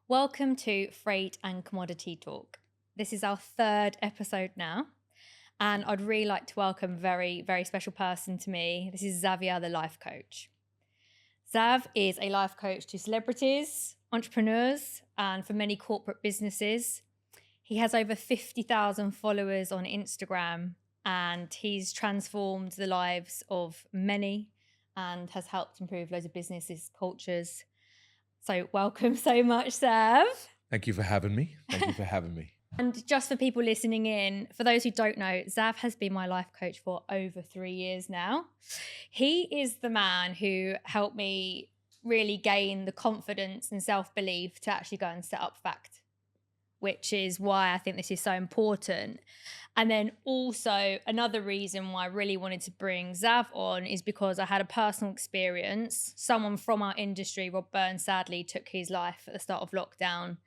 Welcome to Freight and Commodity Talk. This is our third episode now, and I'd really like to welcome a very, very special person to me. This is Xavier The Life Coach. Xav is a life coach to celebrities, entrepreneurs, and for many corporate businesses. He has over 50,000 followers on Instagram, and he's transformed the lives of many and has helped improve loads of businesses, cultures. So welcome so much, Xav. Thank you for having me. And just for people listening in, for those who don't know, Xav has been my life coach for over 3 years now. He is the man who helped me really gain the confidence and self-belief to actually go and set up Fact, which is why I think this is so important. And then also another reason why I really wanted to bring Xav on is because I had a personal experience. Someone from our industry, Robert Byrne, sadly took his life at the start of lockdown,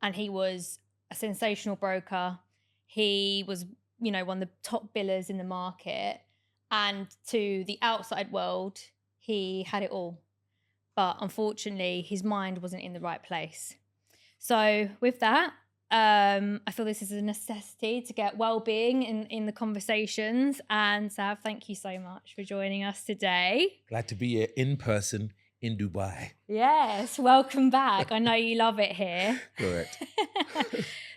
and he was a sensational broker. He was, one of the top billers in the market, and to the outside world, he had it all. But unfortunately, his mind wasn't in the right place. So with that, I feel this is a necessity to get well-being in the conversations. And Xav, thank you so much for joining us today. Glad to be here in person in Dubai. Yes, welcome back. I know you love it here. Correct.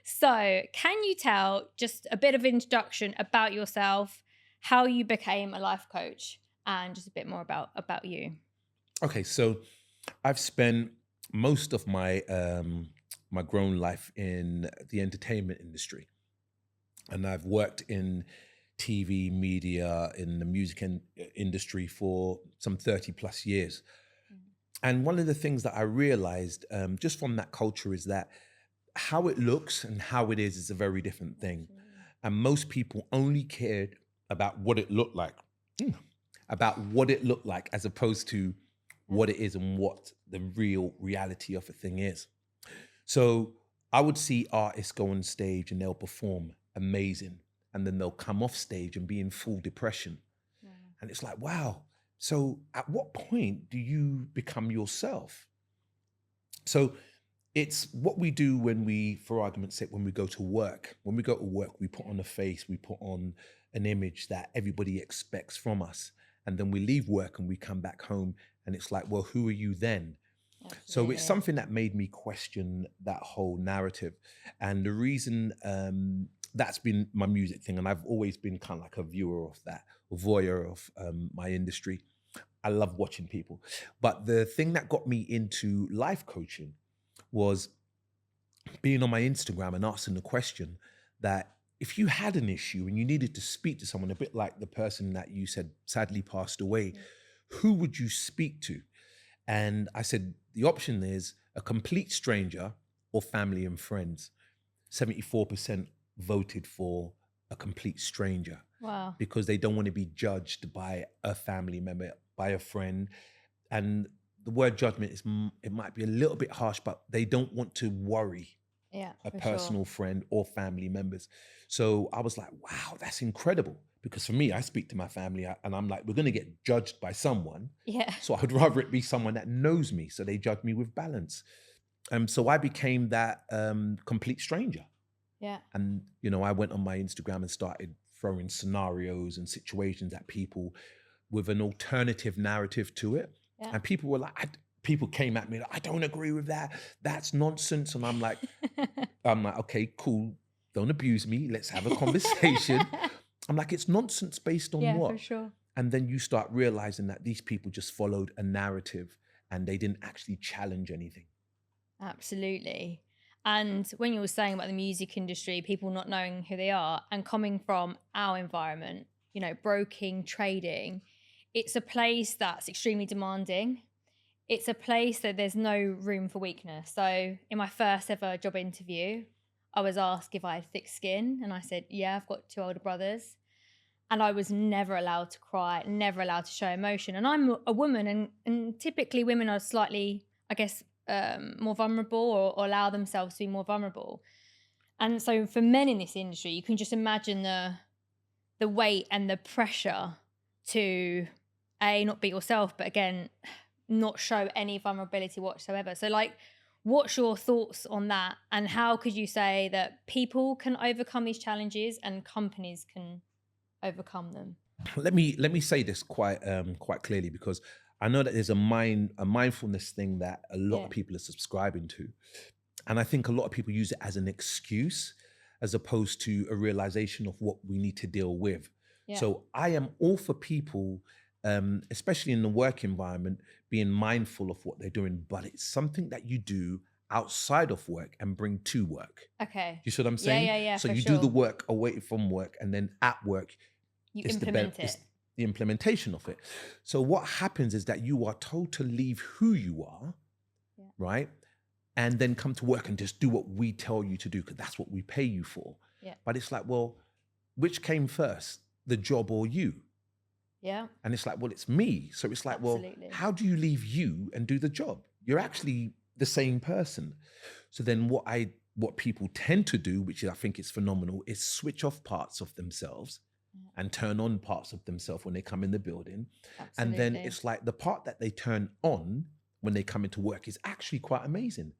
So can you tell just a bit of introduction about yourself, how you became a life coach, and just a bit more about you? Okay, so I've spent most of my my grown life in the entertainment industry, and I've worked in TV, media, in the music industry for some 30 plus years. And one of the things that I realized just from that culture is that how it looks and how it is a very different thing. And most people only cared about what it looked like, as opposed to what it is and what the real reality of a thing is. So I would see artists go on stage and they'll perform amazing, and then they'll come off stage and be in full depression. Yeah. And it's like, wow. So at what point do you become yourself? So it's what we do when we, for argument's sake, when we go to work. When we go to work, we put on a face, we put on an image that everybody expects from us. And then we leave work and we come back home and it's like, well, who are you then? Absolutely. So it's something that made me question that whole narrative. And the reason that's been my music thing, and I've always been kind of like a viewer of that, a voyeur of my industry. I love watching people. But the thing that got me into life coaching was being on my Instagram and asking the question that if you had an issue and you needed to speak to someone, a bit like the person that you said sadly passed away, who would you speak to? And I said, the option is a complete stranger or family and friends. 74% voted for a complete stranger. Wow. Because they don't want to be judged by a family member, by a friend. And the word judgment it might be a little bit harsh, but they don't want to worry a personal friend or family members. So I was like, wow, that's incredible. Because for me, I speak to my family and I'm like, we're going to get judged by someone. Yeah. So I'd rather it be someone that knows me. So they judge me with balance. So I became that complete stranger. Yeah. And, I went on my Instagram and started throwing scenarios and situations at people with an alternative narrative to it. Yeah. And people were like, people came at me like, I don't agree with that. That's nonsense. And I'm like, okay, cool. Don't abuse me. Let's have a conversation. I'm like, it's nonsense based on what? Yeah, for sure. And then you start realizing that these people just followed a narrative and they didn't actually challenge anything. Absolutely. And when you were saying about the music industry, people not knowing who they are and coming from our environment, broking, trading, it's a place that's extremely demanding. It's a place that there's no room for weakness. So in my first ever job interview, I was asked if I had thick skin. And I said, yeah, I've got 2 older brothers. And I was never allowed to cry, never allowed to show emotion. And I'm a woman, and typically women are slightly, I guess, more vulnerable or allow themselves to be more vulnerable. And so for men in this industry, you can just imagine the weight and the pressure to not be yourself, but again, not show any vulnerability whatsoever. So like, What's your thoughts on that? And how could you say that people can overcome these challenges and companies can overcome them? Let me say this quite clearly, because I know that there's a mindfulness thing that a lot Yeah. of people are subscribing to, and I think a lot of people use it as an excuse as opposed to a realization of what we need to deal with. Yeah. So I am all for people, especially in the work environment, being mindful of what they're doing, but it's something that you do outside of work and bring to work. Okay. You see what I'm Yeah, saying? yeah, yeah, So for you do the sure. work away from work, and then at work, You it's implement it's it. the implementation of it. So what happens is that you are told to leave who you are, Yeah. right? And then come to work and just do what we tell you to do, because that's what we pay you for. Yeah. But it's like, well, which came first, the job or you? Yeah. And it's like, well, it's me. So it's like, well, Absolutely. how do you leave you and do the job? You're actually the same person. So then what people tend to do, which I think is phenomenal, is switch off parts of themselves Yeah. and turn on parts of themselves when they come in the building. And then Absolutely. it's like the part that they turn on when they come into work is actually quite amazing.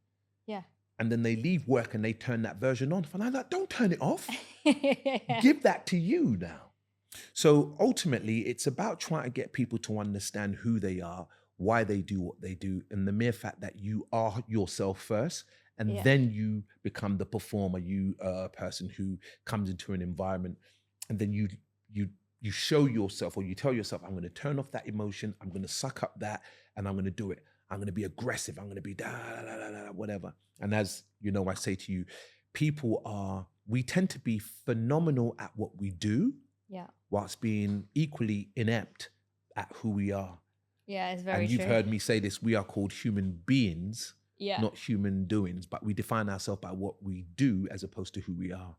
Yeah. And then they leave work and they turn that version on. And I'm like, don't turn it off. Yeah. Give that to you now. So ultimately, it's about trying to get people to understand who they are, why they do what they do, and the mere fact that you are yourself first, and Yeah. then you become the performer, you person who comes into an environment, and then you show yourself, or you tell yourself, I'm going to turn off that emotion, I'm going to suck up that, and I'm going to do it. I'm going to be aggressive. I'm going to be whatever. And as you know, I say to you, we tend to be phenomenal at what we do, Yeah. whilst being equally inept at who we are. Yeah, it's very And you've true. heard me say this, we are called human beings, Yeah. not human doings, but we define ourselves by what we do as opposed to who we are.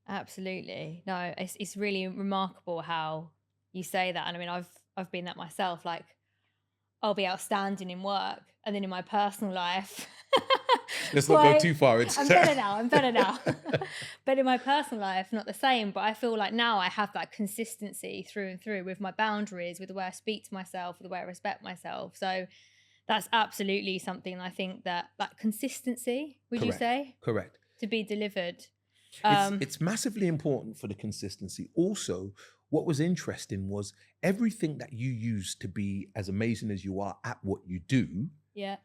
Absolutely. No, it's really remarkable how you say that. And I mean, I've been that myself. Like, I'll be outstanding in work, and then in my personal life, Let's not go too far into I'm better now. I'm better now. But in my personal life, not the same. But I feel like now I have that consistency through and through with my boundaries, with the way I speak to myself, with the way I respect myself. So that's absolutely something I think that consistency, would you Correct. say, Correct. to be delivered. It's massively important for the consistency. Also, what was interesting was everything that you use to be as amazing as you are at what you do. Yeah.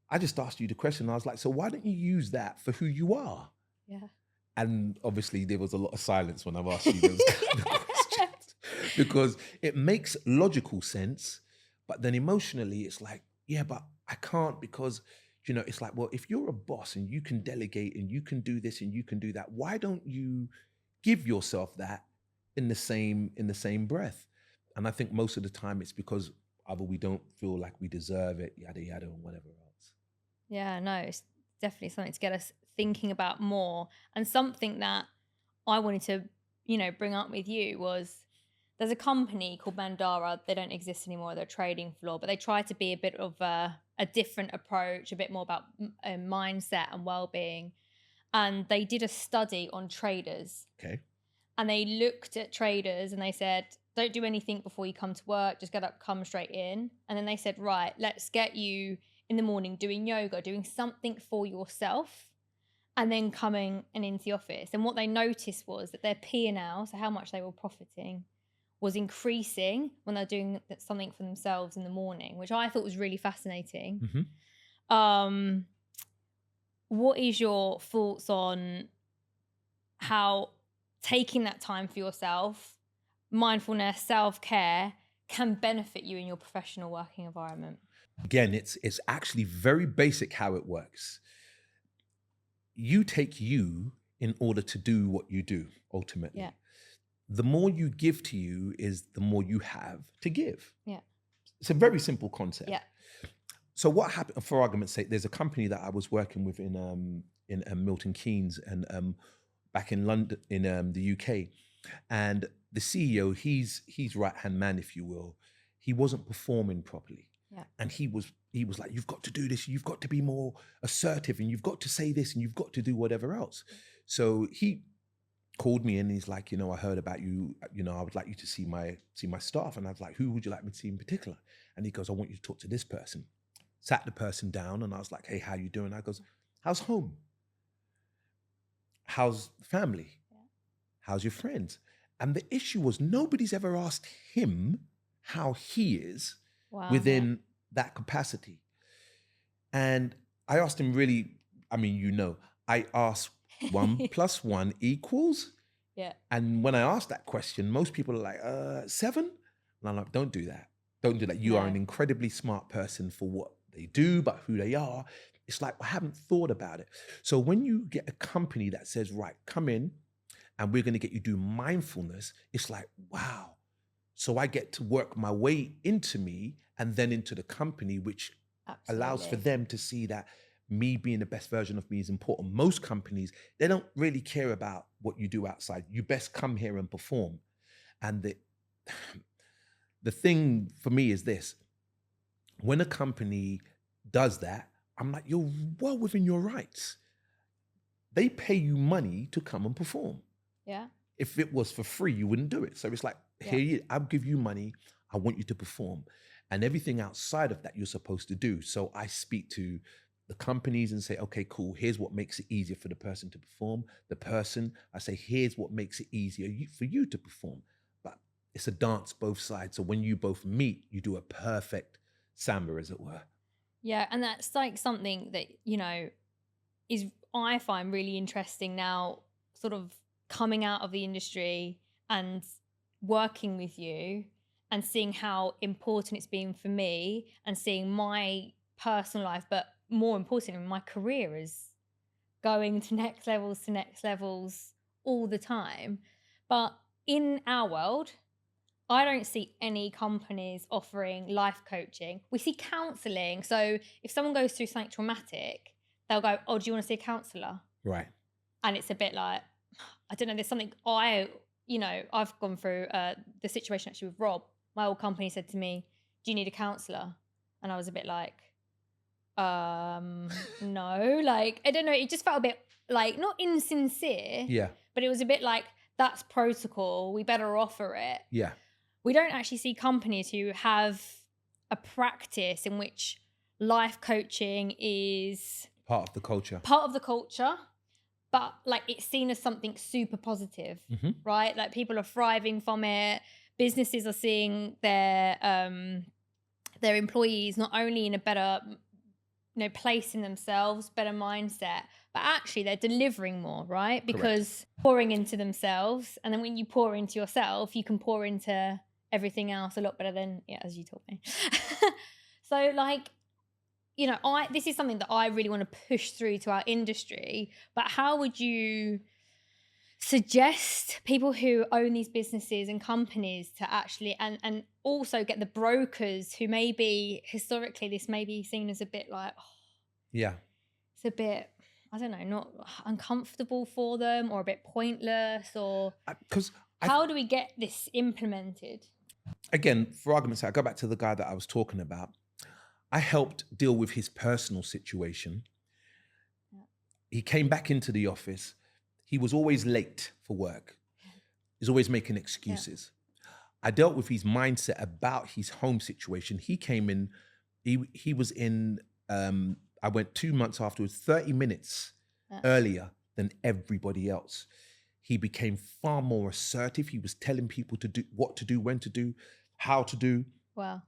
I just asked you the question. I was like, so why don't you use that for who you are? Yeah. And obviously there was a lot of silence when I've asked you those kind of questions, because it makes logical sense, but then emotionally it's like, yeah, but I can't, because it's like, well, if you're a boss and you can delegate and you can do this and you can do that, why don't you give yourself that in the same breath? And I think most of the time it's because either we don't feel like we deserve it, yada yada, and whatever else. Yeah, no, it's definitely something to get us thinking about more. And something that I wanted to, bring up with you was there's a company called Mandara. They don't exist anymore. They're a trading floor, but they try to be a bit of a different approach, a bit more about mindset and well-being. And they did a study on traders. Okay. And they looked at traders and they said, don't do anything before you come to work. Just get up, come straight in. And then they said, right, let's get you in the morning doing yoga, doing something for yourself, and then coming and into the office. And what they noticed was that their P&L, so how much they were profiting, was increasing when they're doing something for themselves in the morning, which I thought was really fascinating. Mm-hmm. What is your thoughts on how taking that time for yourself, mindfulness, self-care, can benefit you in your professional working environment? Again, it's actually very basic how it works. You take you in order to do what you do, ultimately. Yeah. The more you give to you is the more you have to give. Yeah. It's a very simple concept. Yeah. So what happened, for argument's sake, there's a company that I was working with in Milton Keynes and back in London, in the UK. And the CEO, he's right-hand man, if you will, he wasn't performing properly. Yeah. And he was like, you've got to do this, you've got to be more assertive, and you've got to say this, and you've got to do whatever else. So he called me and he's like, I heard about you, I would like you to see my staff. And I was like, who would you like me to see in particular? And he goes, I want you to talk to this person. sat the person down, and I was like, hey, how you doing? I goes, how's home? How's family? Yeah. How's your friends? And the issue was nobody's ever asked him how he is Wow. within that capacity. And I asked him really, I mean, I asked 1 + 1 equals. Yeah. And when I asked that question, most people are like, 7? And I'm like, don't do that. Don't do that. You are an incredibly smart person for what they do, but who they are, it's like, I haven't thought about it. So when you get a company that says, right, come in and we're going to get you do mindfulness, it's like, wow. So I get to work my way into me and then into the company, which allows for them to see that me being the best version of me is important. Most companies, they don't really care about what you do outside. You best come here and perform. And the thing for me is this: when a company does that, I'm like, you're well within your rights. They pay you money to come and perform. Yeah. If it was for free, you wouldn't do it. So it's like, here, I'll give you money. I want you to perform. And everything outside of that, you're supposed to do. So I speak to the companies and say, okay, cool. Here's what makes it easier for the person to perform. The person, I say, here's what makes it easier for you to perform. But it's a dance both sides. So when you both meet, you do a perfect samba, as it were. Yeah. And that's like something that, is I find really interesting now, sort of coming out of the industry and working with you and seeing how important it's been for me and seeing my personal life, but more importantly, my career is going to next levels all the time. But in our world, I don't see any companies offering life coaching. We see counseling. So if someone goes through something traumatic, they'll go, oh, do you want to see a counselor? Right. And it's a bit like, I don't know, there's something I've gone through the situation actually with Rob. My old company said to me, do you need a counselor? And I was a bit like, no, like, I don't know. It just felt a bit like, not insincere, Yeah. but it was a bit like, that's protocol. We better offer it. Yeah. We don't actually see companies who have a practice in which life coaching is part of the culture, but like it's seen as something super positive, right? Like people are thriving from it. Businesses are seeing their employees not only in a better place in themselves, better mindset, but actually they're delivering more, right? Because pouring into themselves, and then when you pour into yourself, you can pour into everything else a lot better than, as you taught me. So like, this is something that I really want to push through to our industry, but how would you suggest people who own these businesses and companies to actually, and also get the brokers who maybe historically this may be seen as a bit like, it's a bit, I don't know, not uncomfortable for them or a bit pointless, or how do we get this implemented? Again, for argument's sake, I go back to the guy that I was talking about. I helped deal with his personal situation. He came back into the office. He was always late for work. He's always making excuses. I dealt with his mindset about his home situation. He came in, he was in, I went 2 months afterwards, 30 minutes earlier than everybody else. He became far more assertive. He was telling people to do what to do, when to do, how to do. Wow.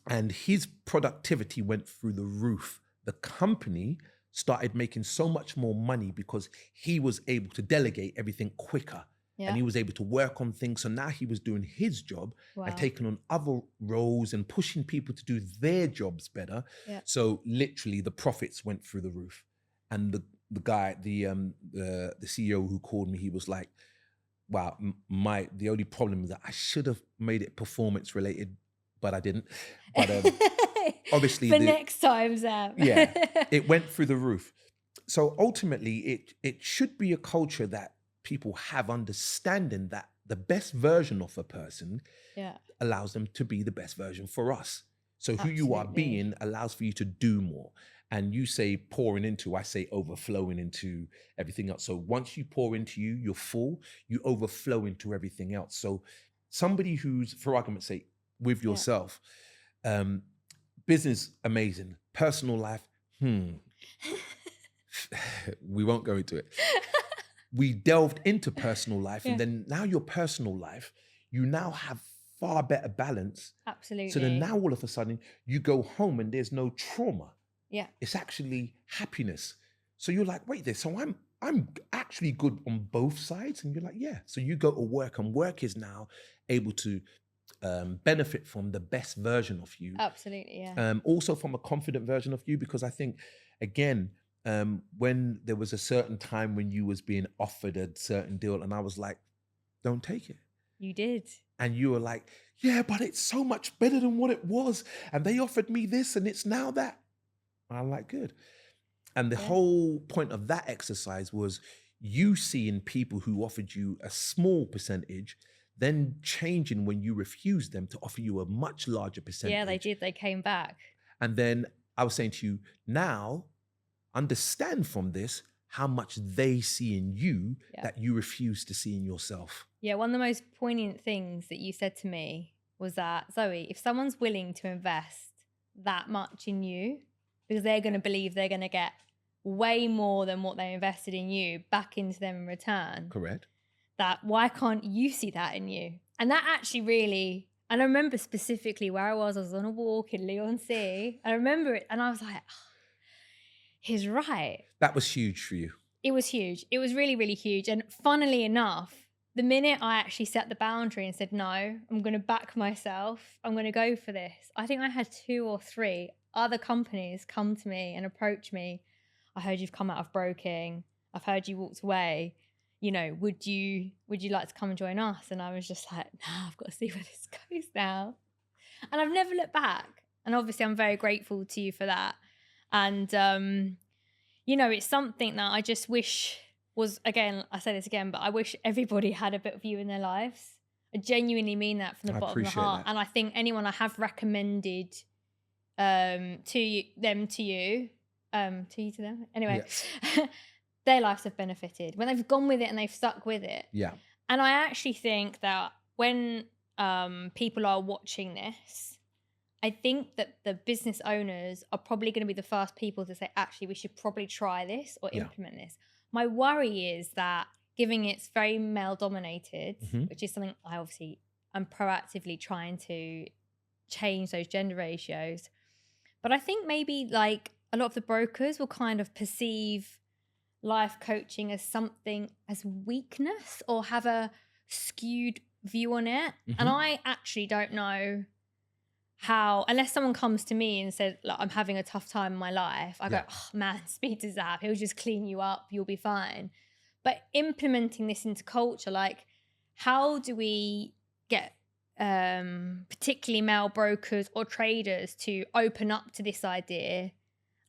And his productivity went through the roof. The company started making so much more money because he was able to delegate everything quicker. And he was able to work on things. So now he was doing his job and taking on other roles and pushing people to do their jobs better. So literally the profits went through the roof. And the guy, the CEO who called me, he was like, wow, the only problem is that I should have made it performance related, but I didn't. But obviously for next time, Sam. It went through the roof. So ultimately it should be a culture that people have understanding that the best version of a person allows them to be the best version for us. So who you are being allows for you to do more. And you say pouring into, I say overflowing into everything else. So once you pour into you, you're full, you overflow into everything else. So somebody who's, for argument's sake, with yourself, business, amazing. Personal life, we won't go into it. We delved into personal life, and then now your personal life, you now have far better balance. Absolutely. So then now all of a sudden you go home and there's no trauma. Yeah. It's actually happiness. So you're like, wait there. So I'm actually good on both sides. And you're like, yeah. So you go to work, and work is now able to benefit from the best version of you. Absolutely, yeah. Also from a confident version of you, because I think, again, when there was a certain time when you was being offered a certain deal, and I was like, don't take it. You did. And you were like, yeah, but it's so much better than what it was. And they offered me this, and it's now that. And I'm like, good. And the whole point of that exercise was you seeing people who offered you a small percentage, then changing when you refused them to offer you a much larger percentage. Yeah, they did. They came back. And then I was saying to you, now understand from this how much they see in you that you refuse to see in yourself. Yeah, one of the most poignant things that you said to me was that, Zoe, if someone's willing to invest that much in you, because they're going to believe they're going to get way more than what they invested in you back into them in return. Correct. That why can't you see that in you? And that actually really, and I remember specifically where I was on a walk in Leigh-on-Sea. I remember it, and I was like, oh, he's right. That was huge for you. It was huge. It was really, really huge. And funnily enough, the minute I actually set the boundary and said, no, I'm going to back myself, I'm going to go for this, I think I had 2 or 3 other companies come to me and approach me. I heard you've come out of broking. I've heard you walked away. You know, would you like to come and join us? And I was just like, nah, I've got to see where this goes now. And I've never looked back. And obviously I'm very grateful to you for that. And, you know, it's something that I just wish was, again, I say this again, but I wish everybody had a bit of you in their lives. I genuinely mean that from the bottom of my heart. That. And I think anyone I have recommended to them, anyway, their lives have benefited when they've gone with it and they've stuck with it. Yeah. And I actually think that when people are watching this, I think that the business owners are probably going to be the first people to say, actually, we should probably try this or implement this. My worry is that given it's very male dominated, which is something I obviously am proactively trying to change those gender ratios. But I think maybe like a lot of the brokers will kind of perceive life coaching as something as weakness or have a skewed view on it. And I actually don't know how, unless someone comes to me and says, look, I'm having a tough time in my life, I go, oh man, speak to Zab, he'll just clean you up, you'll be fine. But implementing this into culture, like how do we get particularly male brokers or traders to open up to this idea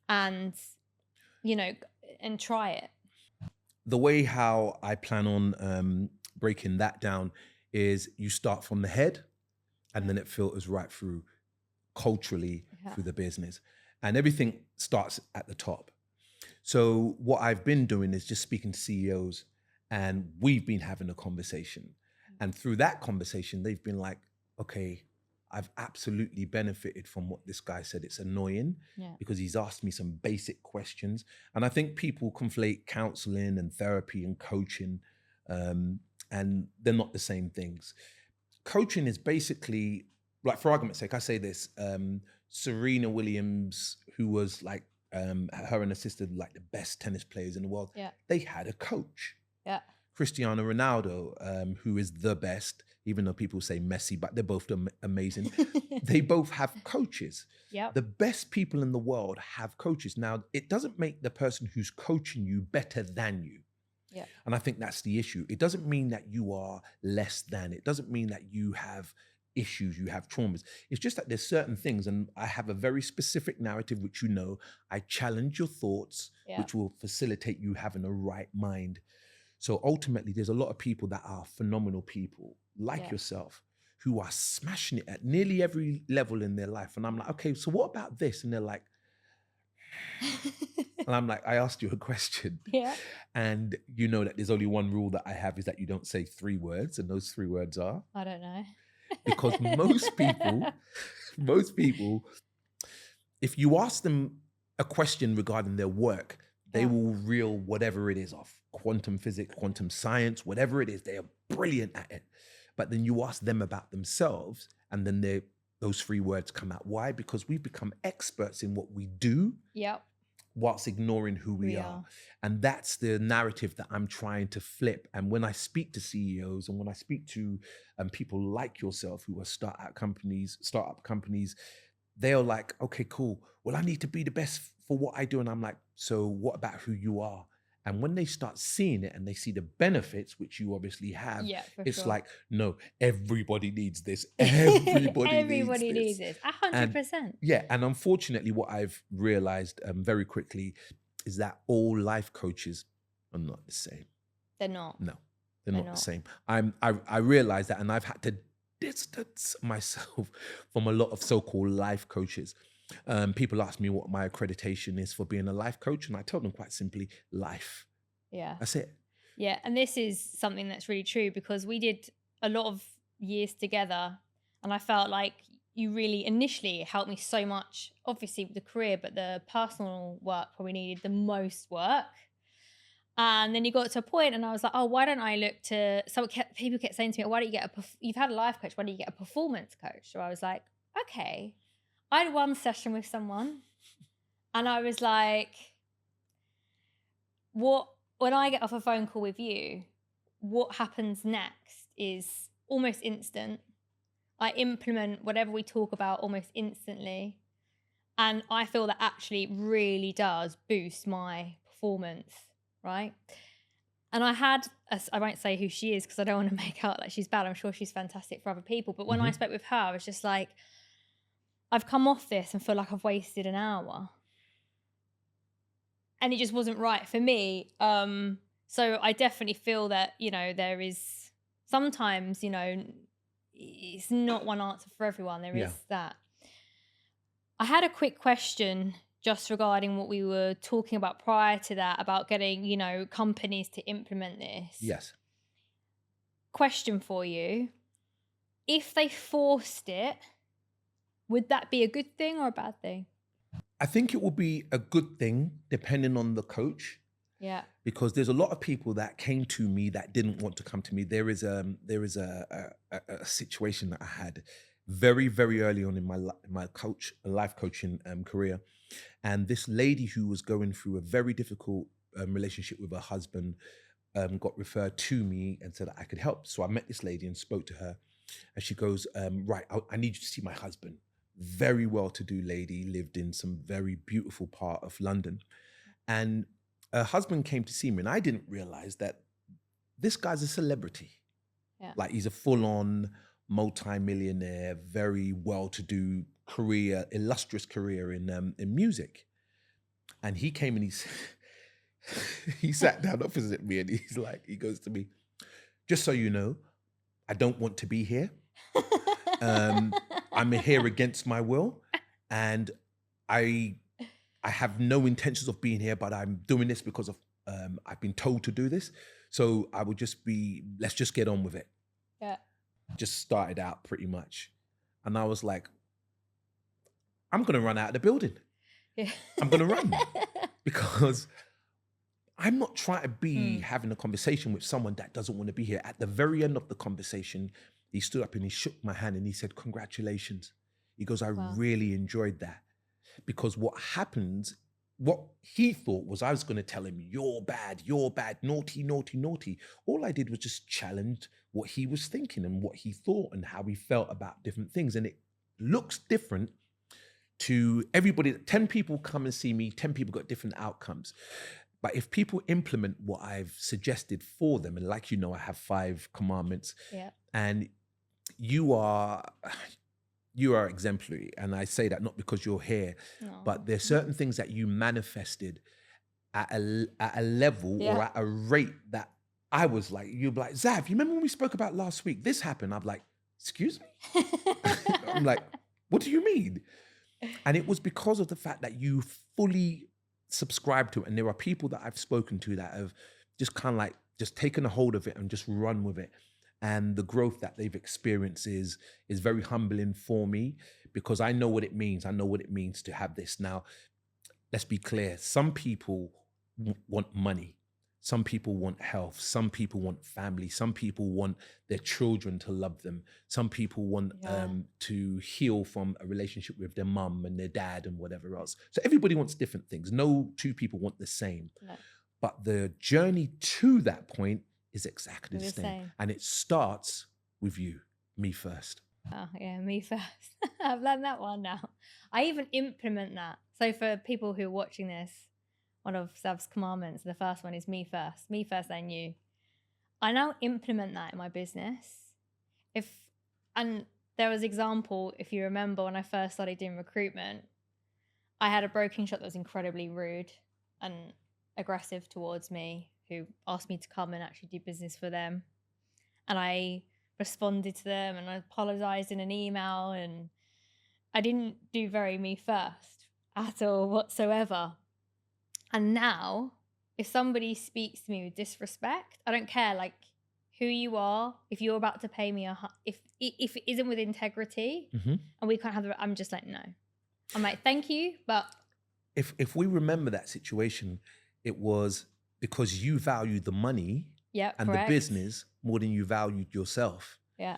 and, you know, and try it? The way how I plan on breaking that down is you start from the head and then it filters right through culturally through the business, and everything starts at the top. So what I've been doing is just speaking to CEOs, and we've been having a conversation, and through that conversation they've been like, okay, I've absolutely benefited from what this guy said. It's annoying because he's asked me some basic questions, and I think people conflate counseling and therapy and coaching, and they're not the same things. Coaching is basically, like, for argument's sake, I say this, Serena Williams, who was like, her and her sister, like the best tennis players in the world, they had a coach. Cristiano Ronaldo, who is the best, even though people say Messi, but they're both amazing. They both have coaches. The best people in the world have coaches. Now, it doesn't make the person who's coaching you better than you. And I think that's the issue. It doesn't mean that you are less than. It doesn't mean that you have issues, you have traumas. It's just that there's certain things, and I have a very specific narrative, which you know, I challenge your thoughts, which will facilitate you having a right mind. So ultimately, there's a lot of people that are phenomenal people, like yourself, who are smashing it at nearly every level in their life. And I'm like, okay, so what about this? And they're like, and I'm like, I asked you a question. And you know that there's only one rule that I have, is that you don't say 3 words. And those 3 words are? I don't know. Because most people if you ask them a question regarding their work, they Yeah. will reel whatever it is off. Quantum physics, quantum science, whatever it is, they are brilliant at it. But then you ask them about themselves, and then those three words come out. Why? Because we've become experts in what we do Yep. whilst ignoring who we are. And that's the narrative that I'm trying to flip. And when I speak to CEOs and when I speak to people like yourself who are startup companies, they're like, okay, cool. Well, I need to be the best for what I do. And I'm like, so what about who you are? And when they start seeing it and they see the benefits, which you obviously have, Yeah, for it's sure. like, no, everybody needs this. Everybody needs this. And 100%. yeah, and unfortunately, what I've realized very quickly is that all life coaches are not the same. They're not. No, they're not the not. same. I realize that, and I've had to distance myself from a lot of so-called life coaches. People ask me what my accreditation is for being a life coach, and I tell them quite simply, life. Yeah. That's it. Yeah. And this is something that's really true because we did a lot of years together, and I felt like you really initially helped me so much, obviously with the career, but the personal work probably needed the most work. And then you got to a point and I was like, oh, why don't I look to, people kept saying to me, why don't you get you've had a life coach, why don't you get a performance coach? So I was like, okay. I had one session with someone and I was like, when I get off a phone call with you, what happens next is almost instant. I implement whatever we talk about almost instantly. And I feel that actually really does boost my performance, right? And I won't say who she is because I don't want to make out like she's bad. I'm sure she's fantastic for other people. But when I spoke with her, I was just like, I've come off this and feel like I've wasted an hour. And it just wasn't right for me. So I definitely feel that, there is sometimes, it's not one answer for everyone. There is that. I had a quick question just regarding what we were talking about prior to that, about getting, companies to implement this. Yes. Question for you. If they forced it, would that be a good thing or a bad thing? I think it will be a good thing depending on the coach. Yeah. Because there's a lot of people that came to me that didn't want to come to me. There is a situation that I had very, very early on in my life coaching career. And this lady who was going through a very difficult relationship with her husband got referred to me and said that I could help. So I met this lady and spoke to her. And she goes, right, I need you to see my husband. Very well-to-do lady, lived in some very beautiful part of London. And her husband came to see me, and I didn't realize that this guy's a celebrity. Yeah. Like, he's a full-on multi-millionaire, very well-to-do career, illustrious career in music. And he came and he sat down opposite me, and he goes to me, just so you know, I don't want to be here. I'm here against my will, and I have no intentions of being here, but I'm doing this because of I've been told to do this. So I would let's just get on with it. Yeah. Just started out pretty much. And I was like, I'm going to run out of the building. Yeah. I'm going to run because I'm not trying to be having a conversation with someone that doesn't want to be here. At the very end of the conversation, he stood up and he shook my hand and he said, congratulations. He goes, I really enjoyed that. Because what happens, what he thought was I was going to tell him, you're bad, naughty, naughty, naughty. All I did was just challenge what he was thinking and what he thought and how he felt about different things. And it looks different to everybody. 10 people come and see me, 10 people got different outcomes. But if people implement what I've suggested for them, and like, I have 5 commandments, and you are exemplary. And I say that not because you're here, but there's certain things that you manifested at a level or at a rate that I was like, you'd be like, Zav, you remember when we spoke about last week? This happened. I'm like, excuse me? I'm like, what do you mean? And it was because of the fact that you fully subscribe to it. And there are people that I've spoken to that have just kind of like just taken a hold of it and just run with it. and the growth that they've experienced is very humbling for me, because I know what it means. I know what it means to have this. Now, let's be clear. Some people want money. Some people want health. Some people want family. Some people want their children to love them. Some people want to heal from a relationship with their mum and their dad and whatever else. So everybody wants different things. No two people want the same. No. But the journey to that point is exactly the same. And it starts with you, me first. Oh, yeah, me first. I've learned that one now. I even implement that. So for people who are watching this, one of Zav's commandments, the first one is me first. Me first, then you. I now implement that in my business. And there was example, if you remember, when I first started doing recruitment, I had a broking shop that was incredibly rude and aggressive towards me, who asked me to come and actually do business for them. And I responded to them and I apologized in an email, and I didn't do very me first at all whatsoever. And now, if somebody speaks to me with disrespect, I don't care like who you are. If you're about to pay me if it isn't with integrity, and we can't have I'm just like, no. I'm like, thank you, but if we remember that situation, it was because you valued the money and the business more than you valued yourself. Yeah.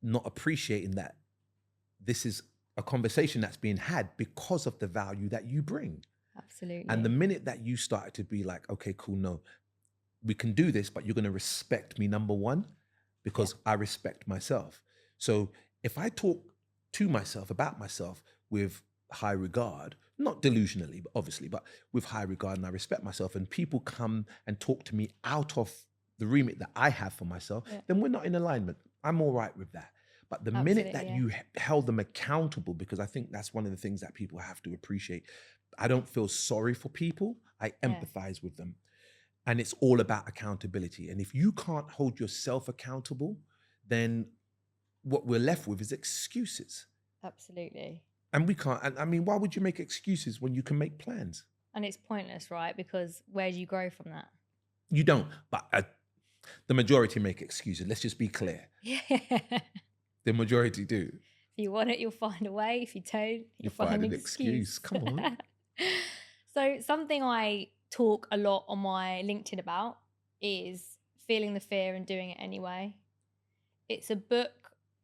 Not appreciating that this is a conversation that's being had because of the value that you bring. Absolutely. And the minute that you started to be like, okay, cool, no, we can do this, but you're going to respect me, number one, because I respect myself. So if I talk to myself about myself with high regard, not delusionally, but obviously, but with high regard, and I respect myself, and people come and talk to me out of the remit that I have for myself, then we're not in alignment. I'm all right with that. But the minute that you held them accountable, because I think that's one of the things that people have to appreciate. I don't feel sorry for people. I empathize with them. And it's all about accountability. And if you can't hold yourself accountable, then what we're left with is excuses. Absolutely. And we can't, and I mean, why would you make excuses when you can make plans? And it's pointless, right? Because where do you grow from that? You don't, but the majority make excuses. Let's just be clear. Yeah. The majority do. If you want it, you'll find a way. If you don't, you'll find an excuse. Come on. So something I talk a lot on my LinkedIn about is feeling the fear and doing it anyway. It's a book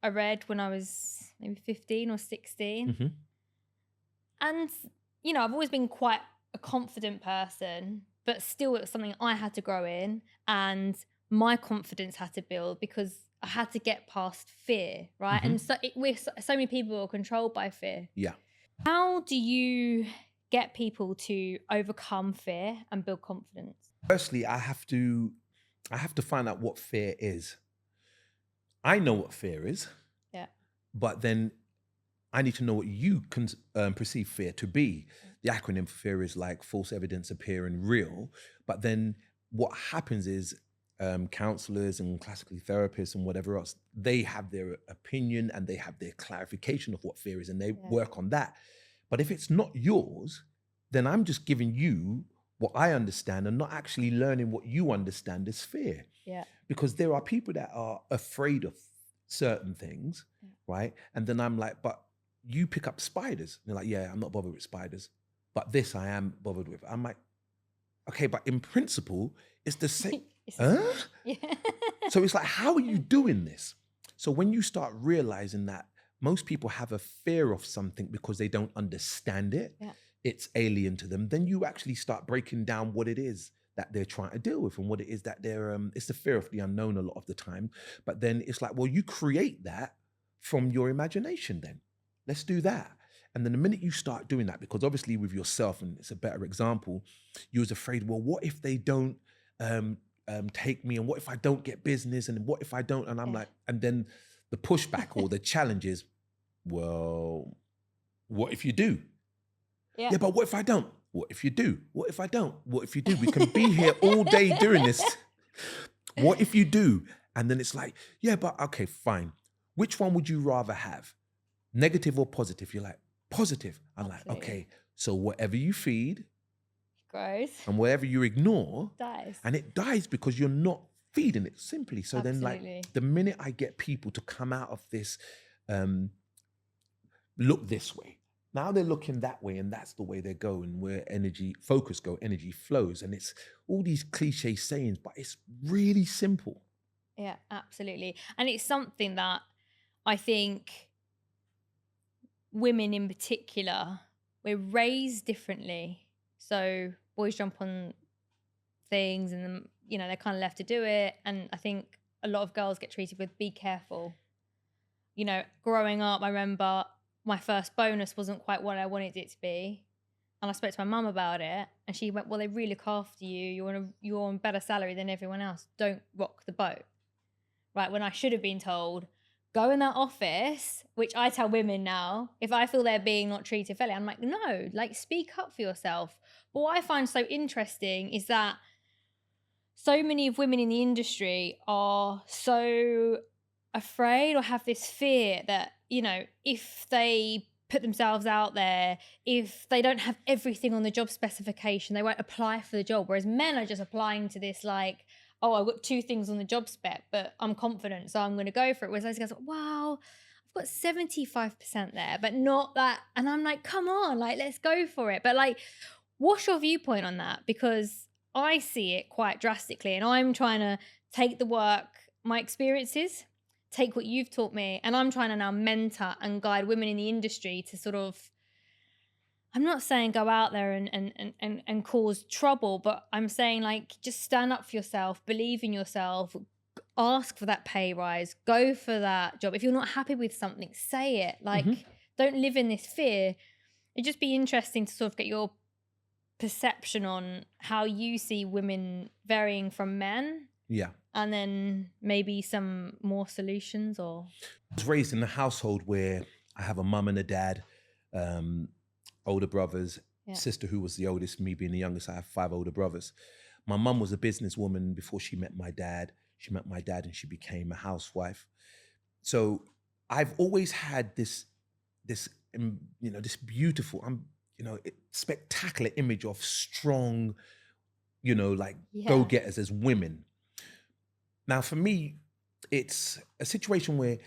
I read when I was maybe 15 or 16. And, you know, I've always been quite a confident person, but still it was something I had to grow in, and my confidence had to build because I had to get past fear, right? And so so many people are controlled by fear. Yeah. How do you get people to overcome fear and build confidence? Firstly, I have to find out what fear is. I know what fear is. Yeah. But then I need to know what you can perceive fear to be. The acronym for fear is like false evidence appearing real. But then what happens is counselors and classically therapists and whatever else, they have their opinion and they have their clarification of what fear is, and they work on that. But if it's not yours, then I'm just giving you what I understand and not actually learning what you understand as fear. Yeah. Because there are people that are afraid of certain things, right? And then I'm like, but you pick up spiders. And they're like, yeah, I'm not bothered with spiders. But this I am bothered with. I'm like, okay, but in principle, it's the same. Huh? Yeah. So it's like, how are you doing this? So when you start realizing that most people have a fear of something because they don't understand it, it's alien to them, then you actually start breaking down what it is that they're trying to deal with and what it is that they're, it's the fear of the unknown a lot of the time. But then it's like, well, you create that from your imagination then. Let's do that. And then the minute you start doing that, because obviously with yourself, and it's a better example, you was afraid, well, what if they don't take me? And what if I don't get business? And what if I don't? And I'm like, and then the pushback or the challenge is, well, what if you do? Yeah, but what if I don't? What if you do? What if I don't? What if you do? We can be here all day doing this. What if you do? And then it's like, yeah, but okay, fine. Which one would you rather have? Negative or positive? You're like, positive. I'm like, okay, so whatever you feed grows, and whatever you ignore dies. And it dies because you're not feeding it simply. So then like Absolutely. the minute I get people to come out of this, look this way, now they're looking that way, and that's the way they're going. Where energy focus go, energy flows, and it's all these cliche sayings, but it's really simple. Yeah, absolutely. And it's something that I think women in particular, we're raised differently. So boys jump on things and then, they're kind of left to do it. And I think a lot of girls get treated with be careful. Growing up, I remember my first bonus wasn't quite what I wanted it to be. And I spoke to my mum about it, and she went, well, they really look after you. You're on better salary than everyone else. Don't rock the boat. Right? When I should have been told, go in that office, which I tell women now, if I feel they're being not treated fairly, I'm like, no, like speak up for yourself. But what I find so interesting is that so many of women in the industry are so afraid or have this fear that, if they put themselves out there, if they don't have everything on the job specification, they won't apply for the job. Whereas men are just applying to this like, oh, I've got 2 things on the job spec, but I'm confident, so I'm going to go for it. Whereas those guys are, wow, I've got 75% there, but not that. And I'm like, come on, like, let's go for it. But like, what's your viewpoint on that? Because I see it quite drastically, and I'm trying to take the work, my experiences, take what you've taught me, and I'm trying to now mentor and guide women in the industry to sort of, I'm not saying go out there and cause trouble, but I'm saying like just stand up for yourself, believe in yourself, ask for that pay rise, go for that job. If you're not happy with something, say it. Like, don't live in this fear. It'd just be interesting to sort of get your perception on how you see women varying from men. Yeah. And then maybe some more solutions. Or I was raised in a household where I have a mum and a dad, older brothers, sister who was the oldest, me being the youngest. I have 5 older brothers. My mum was a businesswoman before she met my dad. She met my dad and she became a housewife. So I've always had this beautiful, spectacular image of strong, go-getters as women. Now, for me, it's a situation where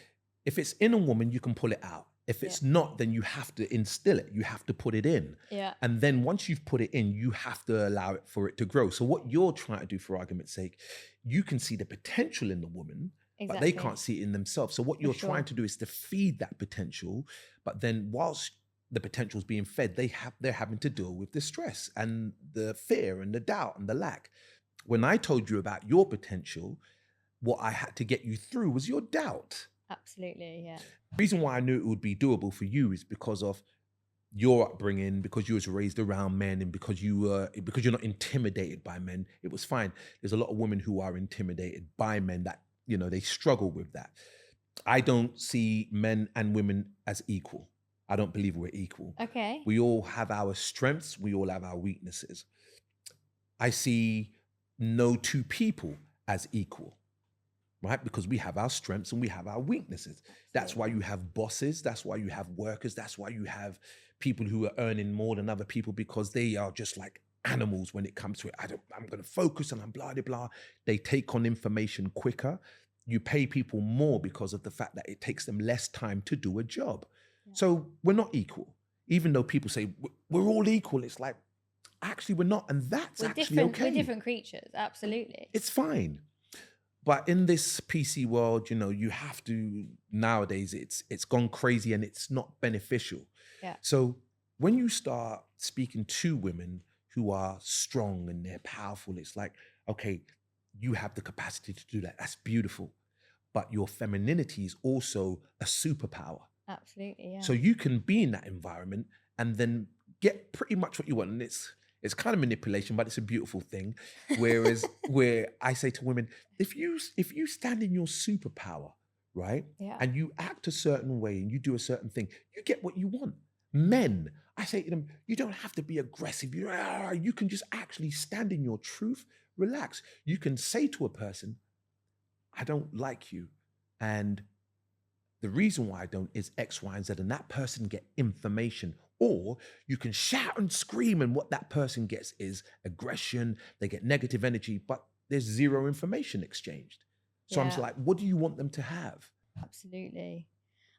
if it's in a woman, you can pull it out. If it's not, then you have to instill it. You have to put it in. Yeah. And then once you've put it in, you have to allow it for it to grow. So what you're trying to do, for argument's sake, you can see the potential in the woman, but they can't see it in themselves. So what you're trying to do is to feed that potential. But then whilst the potential is being fed, they're having to deal with the stress and the fear and the doubt and the lack. When I told you about your potential, what I had to get you through was your doubt. Absolutely, yeah. The reason why I knew it would be doable for you is because of your upbringing, because you was raised around men, and because you're not intimidated by men. It was fine. There's a lot of women who are intimidated by men that, they struggle with that. I don't see men and women as equal. I don't believe we're equal. Okay. We all have our strengths. We all have our weaknesses. I see no 2 people as equal. Right? Because we have our strengths and we have our weaknesses. That's why you have bosses. That's why you have workers. That's why you have people who are earning more than other people, because they are just like animals when it comes to it. I'm going to focus and I'm blah, blah, blah. They take on information quicker. You pay people more because of the fact that it takes them less time to do a job. Yeah. So we're not equal. Even though people say we're all equal, it's like, actually we're not. And that's actually okay. We're different creatures. Absolutely. It's fine. But in this PC world, you have to, nowadays, it's gone crazy and it's not beneficial. Yeah. So when you start speaking to women who are strong and they're powerful, it's like, okay, you have the capacity to do that. That's beautiful. But your femininity is also a superpower. Absolutely, yeah. So you can be in that environment and then get pretty much what you want. And it's kind of manipulation, but it's a beautiful thing. Whereas where I say to women, if you stand in your superpower, right? Yeah. And you act a certain way and you do a certain thing, you get what you want. Men, I say to them, you don't have to be aggressive. You can just actually stand in your truth, relax. You can say to a person, I don't like you. And the reason why I don't is X, Y, and Z. And that person get information. Or you can shout and scream, and what that person gets is aggression. They get negative energy, but there's zero information exchanged. So I'm just Yeah. like, what do you want them to have? Absolutely.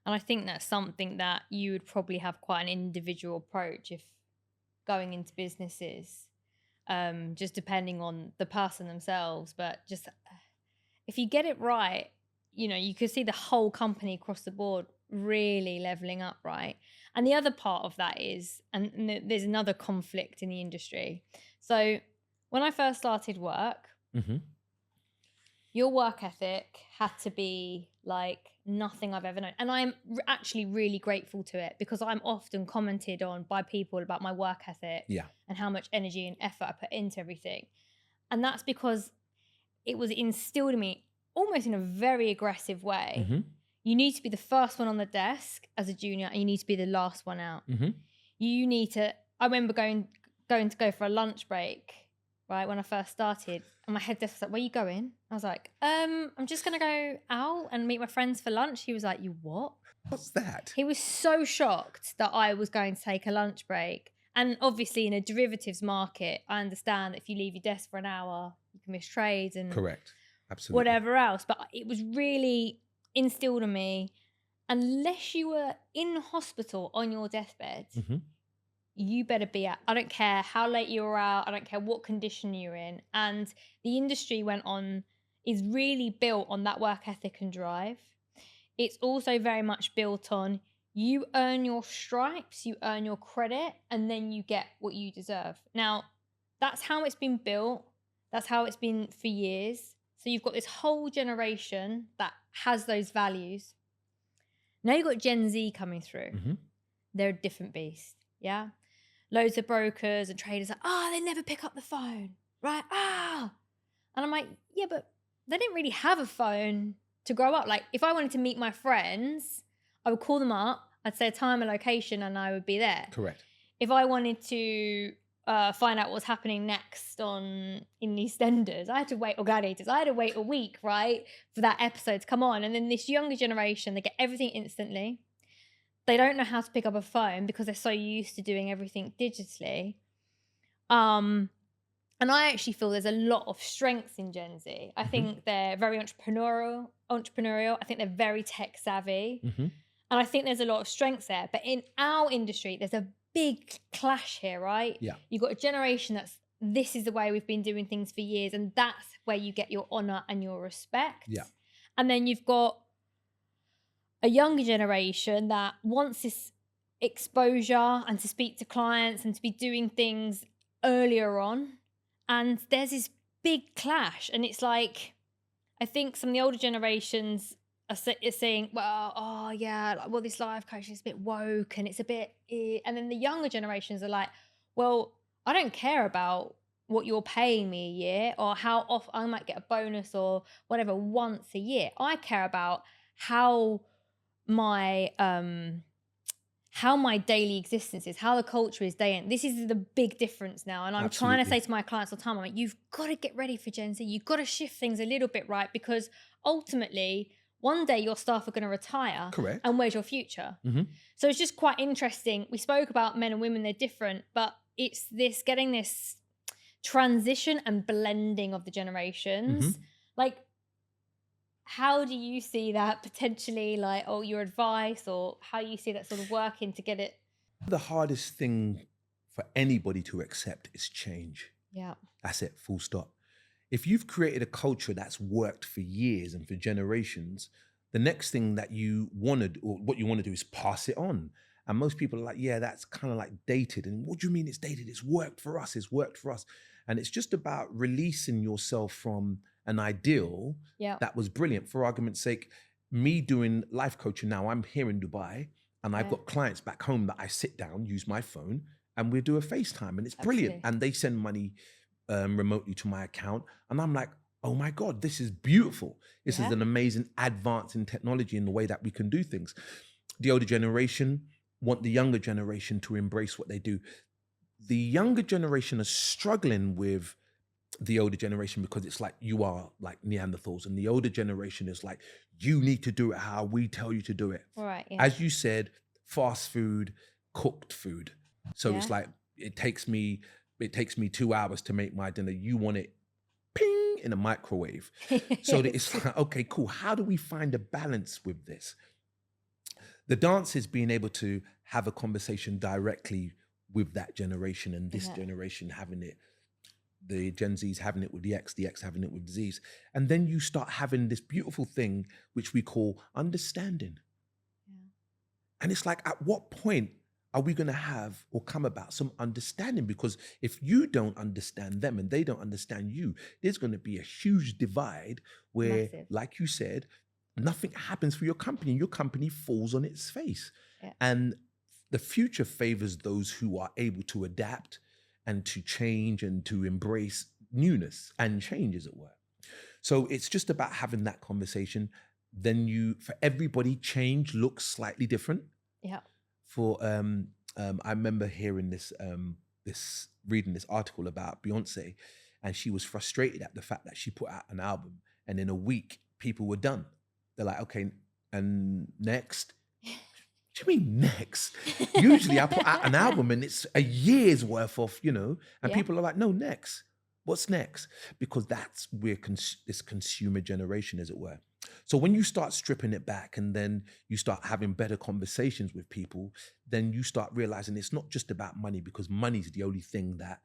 And I think that's something that you would probably have quite an individual approach if going into businesses, just depending on the person themselves. But just if you get it right, you know, you could see the whole company across the board really leveling up, right? And the other part of that is, there's another conflict in the industry. So when I first started work, Mm-hmm. your work ethic had to be like nothing I've ever known. And I'm actually really grateful to it, because I'm often commented on by people about my work ethic Yeah. and how much energy and effort I put into everything. And that's because it was instilled in me almost in a very aggressive way. Mm-hmm. You need to be the first one on the desk as a junior, and you need to be the last one out. Mm-hmm. You need to, I remember going to go for a lunch break, right, when I first started, and my head desk was like, where are you going? I was like, I'm just gonna go out and meet my friends for lunch. He was like, you what? What's that? He was so shocked that I was going to take a lunch break. And obviously in a derivatives market, I understand that if you leave your desk for an hour, you can miss trades and Correct. Absolutely. whatever else. But it was really instilled in me, unless you were in hospital on your deathbed, Mm-hmm. you better be out. I don't care how late you were out. I don't care what condition you're in. And the industry is really built on that work ethic and drive. It's also very much built on you earn your stripes, you earn your credit, and then you get what you deserve. Now, that's how it's been built. That's how it's been for years. So you've got this whole generation that has those values. Now you've got Gen Z coming through. Mm-hmm. They're a different beast. Yeah. Loads of brokers and traders are, they never pick up the phone, right? And I'm like, yeah, but they didn't really have a phone to grow up. Like, if I wanted to meet my friends, I would call them up, I'd say a time and location, and I would be there. Correct. If I wanted to find out what's happening next in EastEnders, I had to wait, or Gladiators, I had to wait a week, right, for that episode to come on. And then this younger generation, they get everything instantly. They don't know how to pick up a phone because they're so used to doing everything digitally. And I actually feel there's a lot of strengths in Gen Z. I think they're very entrepreneurial. I think they're very tech savvy. Mm-hmm. And I think there's a lot of strengths there. But in our industry, there's a big clash here, right? Yeah. You've got a generation this is the way we've been doing things for years. And that's where you get your honor and your respect. Yeah. And then you've got a younger generation that wants this exposure and to speak to clients and to be doing things earlier on. And there's this big clash. And it's like, I think some of the older generations are saying, well, oh yeah, well, this life coach is a bit woke and it's a bit, and then the younger generations are like, well, I don't care about what you're paying me a year or how often I might get a bonus or whatever once a year. I care about how my daily existence is, how the culture is day in. This is the big difference now. And I'm trying to say to my clients all the time, I'm like, you've got to get ready for Gen Z. You've got to shift things a little bit, right? Because ultimately, one day your staff are going to retire. Correct. And where's your future? Mm-hmm. So it's just quite interesting. We spoke about men and women, they're different, but it's getting this transition and blending of the generations. Mm-hmm. Like, how do you see that potentially, like, or your advice, or how you see that sort of working to get it? The hardest thing for anybody to accept is change. Yeah. That's it, full stop. If you've created a culture that's worked for years and for generations, the next thing that you wanted, or what you want to do, is pass it on. And most people are like, yeah, that's kind of like dated. And what do you mean it's dated? It's worked for us. It's worked for us. And it's just about releasing yourself from an ideal that was brilliant. For argument's sake, me doing life coaching now, I'm here in Dubai and I've got clients back home that I sit down, use my phone, and we do a FaceTime, and it's brilliant. And they send money remotely to my account. And I'm like, oh my God, this is beautiful. This is an amazing advance in technology in the way that we can do things. The older generation want the younger generation to embrace what they do. The younger generation is struggling with the older generation because it's like, you are like Neanderthals, and the older generation is like, you need to do it how we tell you to do it. Right. Yeah. As you said, fast food, cooked food. So it's like, it takes me 2 hours to make my dinner. You want it ping in a microwave. So that Yes. it's like, okay, cool. How do we find a balance with this? The dance is being able to have a conversation directly with that generation, and this Yeah. generation having it, the Gen Z's having it with the X having it with the Z's. And then you start having this beautiful thing, which we call understanding. Yeah. And it's like, at what point are we going to have or come about some understanding? Because if you don't understand them and they don't understand you, there's going to be a huge divide where, Massive. like you said, nothing happens for your company. Your company falls on its face. Yeah. And the future favors those who are able to adapt and to change and to embrace newness and change, as it were. So it's just about having that conversation. Then for everybody, change looks slightly different. Yeah. For I remember hearing reading this article about Beyonce, and she was frustrated at the fact that she put out an album, and in a week people were done. They're like, okay, and next. What do you mean next? Usually I put out an album and it's a year's worth of, and Yeah. people are like, no, next. What's next? Because that's where this consumer generation, as it were. So when you start stripping it back and then you start having better conversations with people, then you start realizing it's not just about money, because money's the only thing that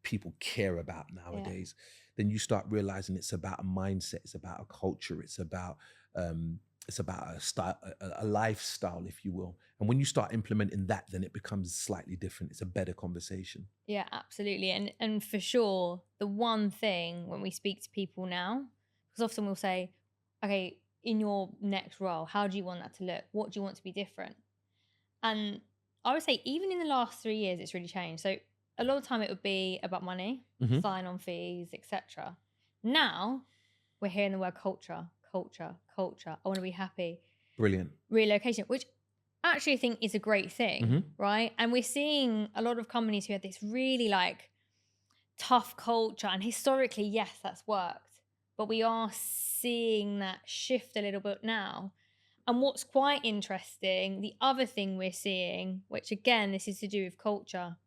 people care about nowadays. Then you start realizing it's about a mindset, it's about a culture, it's about a style, a lifestyle, if you will. And when you start implementing that, then it becomes slightly different. It's a better conversation. Yeah, absolutely. And for sure, the one thing when we speak to people now, because often we'll say, okay, in your next role, how do you want that to look? What do you want to be different? And I would say even in the last 3 years, it's really changed. So a lot of time it would be about money, Mhm. sign-on fees, etc. Now we're hearing the word culture. I want to be happy. Brilliant. Relocation, which actually I think is a great thing, Mhm. right? And we're seeing a lot of companies who have this really like tough culture, and historically, yes, that's worked, but we are seeing that shift a little bit now. And what's quite interesting, the other thing we're seeing, which again, this is to do with culture,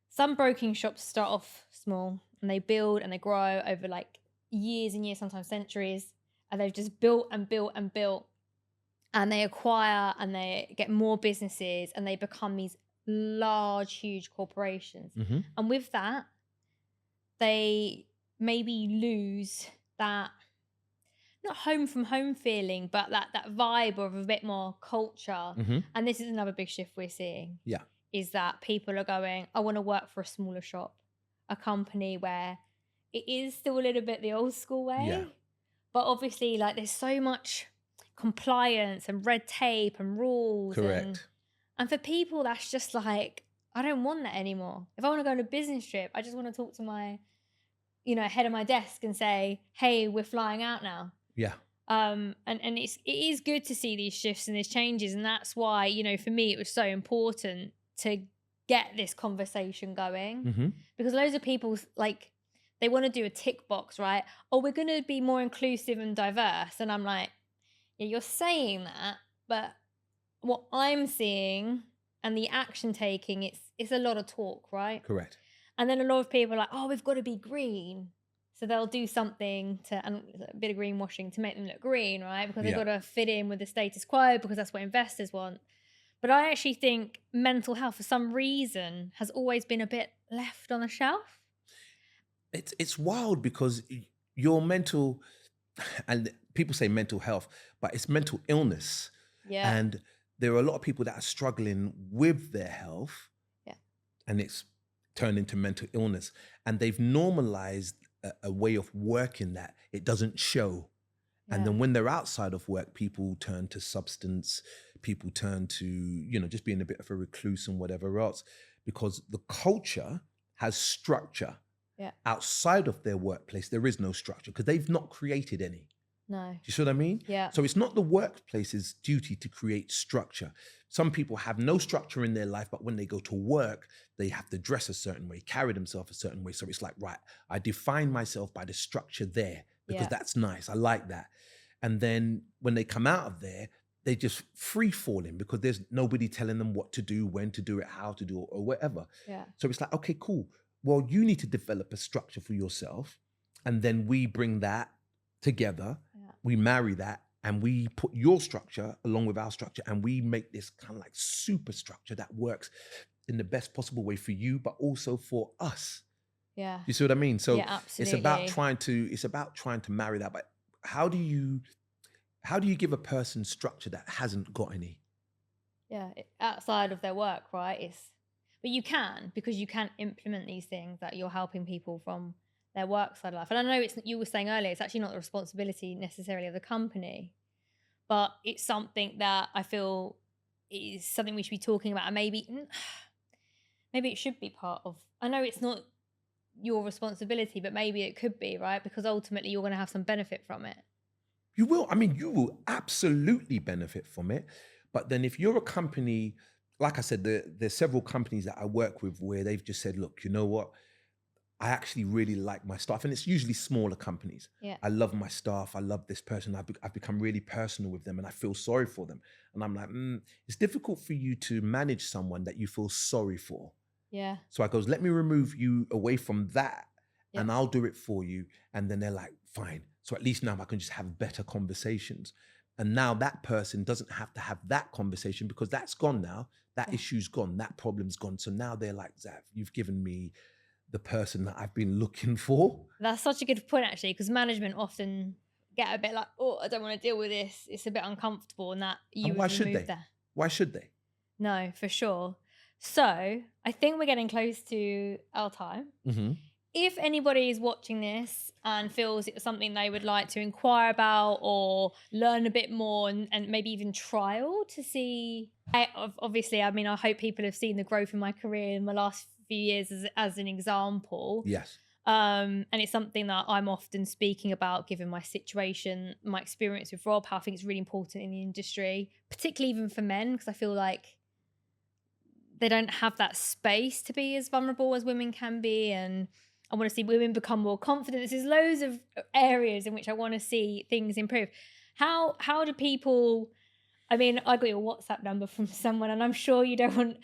some broking shops start off small and they build and they grow over like years and years, sometimes centuries, and they've just built and built and built, and they acquire and they get more businesses and they become these large, huge corporations. Mhm. And with that, they maybe lose that, not home from home feeling, but that vibe of a bit more culture. Mhm. And this is another big shift we're seeing. Yeah. Is that people are going, I want to work for a smaller shop, a company where it is still a little bit the old school way. Yeah. But obviously, like, there's so much compliance and red tape and rules. Correct. And for people, that's just like, I don't want that anymore. If I want to go on a business trip, I just want to talk to my, head of my desk and say, hey, we're flying out now. Yeah. And it is good to see these shifts and these changes. And that's why, for me, it was so important to get this conversation going. Mhm. Because loads of people, like, they want to do a tick box, right? Oh, we're going to be more inclusive and diverse. And I'm like, yeah, you're saying that, but what I'm seeing and the action taking, it's a lot of talk, right? Correct. And then a lot of people are like, oh, we've got to be green. So they'll do something and a bit of greenwashing to make them look green, right? Because they've got to fit in with the status quo, because that's what investors want. But I actually think mental health, for some reason, has always been a bit left on the shelf. It's wild, because your mental, and people say mental health, but it's mental illness. Yeah. And there are a lot of people that are struggling with their health. Yeah. And it's turned into mental illness. And they've normalized a way of working that it doesn't show. And then when they're outside of work, people turn to substance, people turn to, just being a bit of a recluse and whatever else, because the culture has structure. Yeah. Outside of their workplace, there is no structure, because they've not created any. No. Do you see what I mean? Yeah. So it's not the workplace's duty to create structure. Some people have no structure in their life, but when they go to work, they have to dress a certain way, carry themselves a certain way. So it's like, right, I define myself by the structure there, because that's nice. I like that. And then when they come out of there, they just free falling, because there's nobody telling them what to do, when to do it, how to do it, or whatever. Yeah. So it's like, okay, cool. Well, you need to develop a structure for yourself. And then we bring that together, Yeah. we marry that, and we put your structure along with our structure, and we make this kind of like super structure that works in the best possible way for you, but also for us. Yeah. You see what I mean? So Yeah, it's about absolutely. trying to marry that. But how do you give a person structure that hasn't got any? Yeah, outside of their work, right? But you can, because you can implement these things that you're helping people from their work side of life. And I know you were saying earlier, it's actually not the responsibility necessarily of the company, but it's something that I feel is something we should be talking about. And maybe it should be part of. I know it's not your responsibility, but maybe it could be, right? Because ultimately you're going to have some benefit from it. You will. I mean, you will absolutely benefit from it. But then if you're a company, like I said, there's several companies that I work with where they've just said, look, you know what? I actually really like my staff. And it's usually smaller companies. Yeah. I love my staff. I love this person. I've become really personal with them and I feel sorry for them. And I'm like, it's difficult for you to manage someone that you feel sorry for. Yeah. So I goes, let me remove you away from that Yeah. and I'll do it for you. And then they're like, fine. So at least now I can just have better conversations. And now that person doesn't have to have that conversation because that's gone now. That issue's gone. That problem's gone. So now they're like, Zav, you've given me the person that I've been looking for. That's such a good point, actually, because management often get a bit like, oh, I don't want to deal with this. It's a bit uncomfortable, and that you And would remove that. Why should they? No, for sure. So I think we're getting close to our time. Mm-hmm. If anybody is watching this and feels it's something they would like to inquire about or learn a bit more and maybe even trial to see, obviously, I mean, I hope people have seen the growth in my career in the last few years as an example. Yes. And it's something that I'm often speaking about, given my situation, my experience with Rob, how I think it's really important in the industry, particularly even for men, because I feel like they don't have that space to be as vulnerable as women can be. And I want to see women become more confident. There's loads of areas in which I want to see things improve. How do people, I mean, I got your WhatsApp number from someone and I'm sure you don't want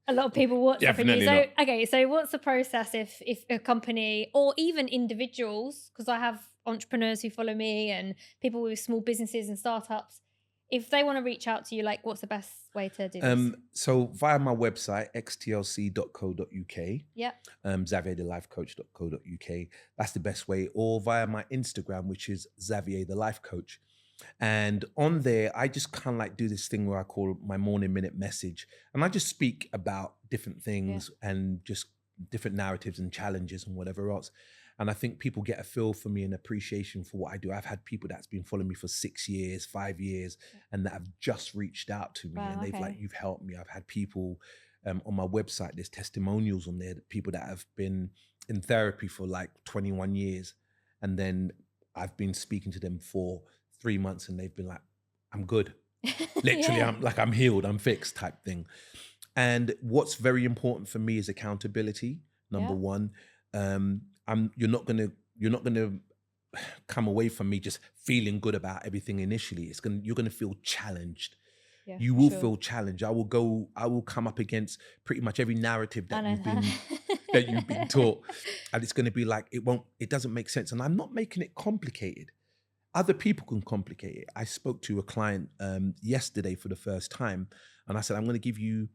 a lot of people WhatsApping you. So, not. okay, so what's the process if a company or even individuals, because I have entrepreneurs who follow me and people with small businesses and startups, if they want to reach out to you, like what's the best way to do this? So via my website, xtlc.co.uk, Yeah. Xavier The Life Coach.co.uk. That's the best way. Or via my Instagram, which is Xavier The Life Coach. And on there, I just kind of like do this thing where I call my morning minute message. And I just speak about different things and just different narratives and challenges and whatever else. And I think people get a feel for me and appreciation for what I do. I've had people that's been following me for 6 years, 5 years, and that have just reached out to me. Wow, and they've okay. like, you've helped me. I've had people on my website, there's testimonials on there, people that have been in therapy for like 21 years. And then I've been speaking to them for 3 months and they've been like, I'm good. Literally, Yeah. I'm healed, I'm fixed type thing. And what's very important for me is accountability. Number one, you're not gonna come away from me just feeling good about everything initially. You're gonna feel challenged. Yeah, You for will sure. feel challenged. I will come up against pretty much every narrative I that know you've been that you've been taught, and it's gonna be like it doesn't make sense. And I'm not making it complicated. Other people can complicate it. I spoke to a client yesterday for the first time, and I said, I'm going to give you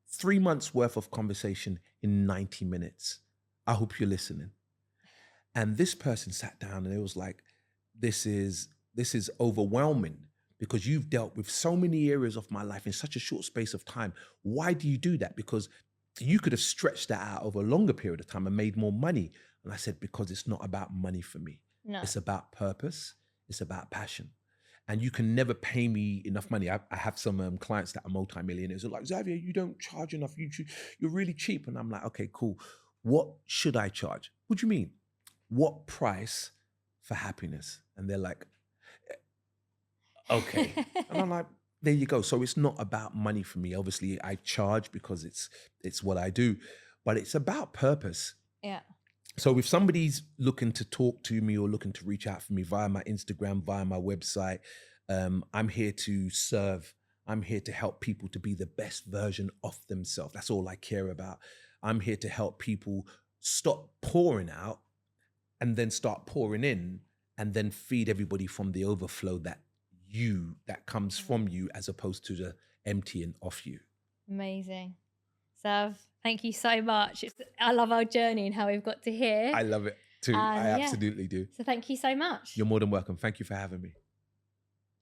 3 months worth of conversation in 90 minutes. I hope you're listening. And this person sat down and it was like, this is overwhelming because you've dealt with so many areas of my life in such a short space of time. Why do you do that? Because you could have stretched that out over a longer period of time and made more money. And I said, because it's not about money for me. No. It's about purpose. It's about passion. And you can never pay me enough money. I have some clients that are multimillionaires. They're like, Xavier, you don't charge enough. You're really cheap. And I'm like, okay, cool. What should I charge? What do you mean? What price for happiness? And they're like, okay. And I'm like, there you go. So it's not about money for me. Obviously, I charge because it's what I do, but it's about purpose. Yeah. So if somebody's looking to talk to me or looking to reach out for me via my Instagram, via my website, I'm here to serve. I'm here to help people to be the best version of themselves. That's all I care about. I'm here to help people stop pouring out and then start pouring in, and then feed everybody from the overflow that comes from you, as opposed to the emptying off you. Amazing. Sav, thank you so much. I love our journey and how we've got to here. I love it too. I absolutely do. So thank you so much. You're more than welcome. Thank you for having me.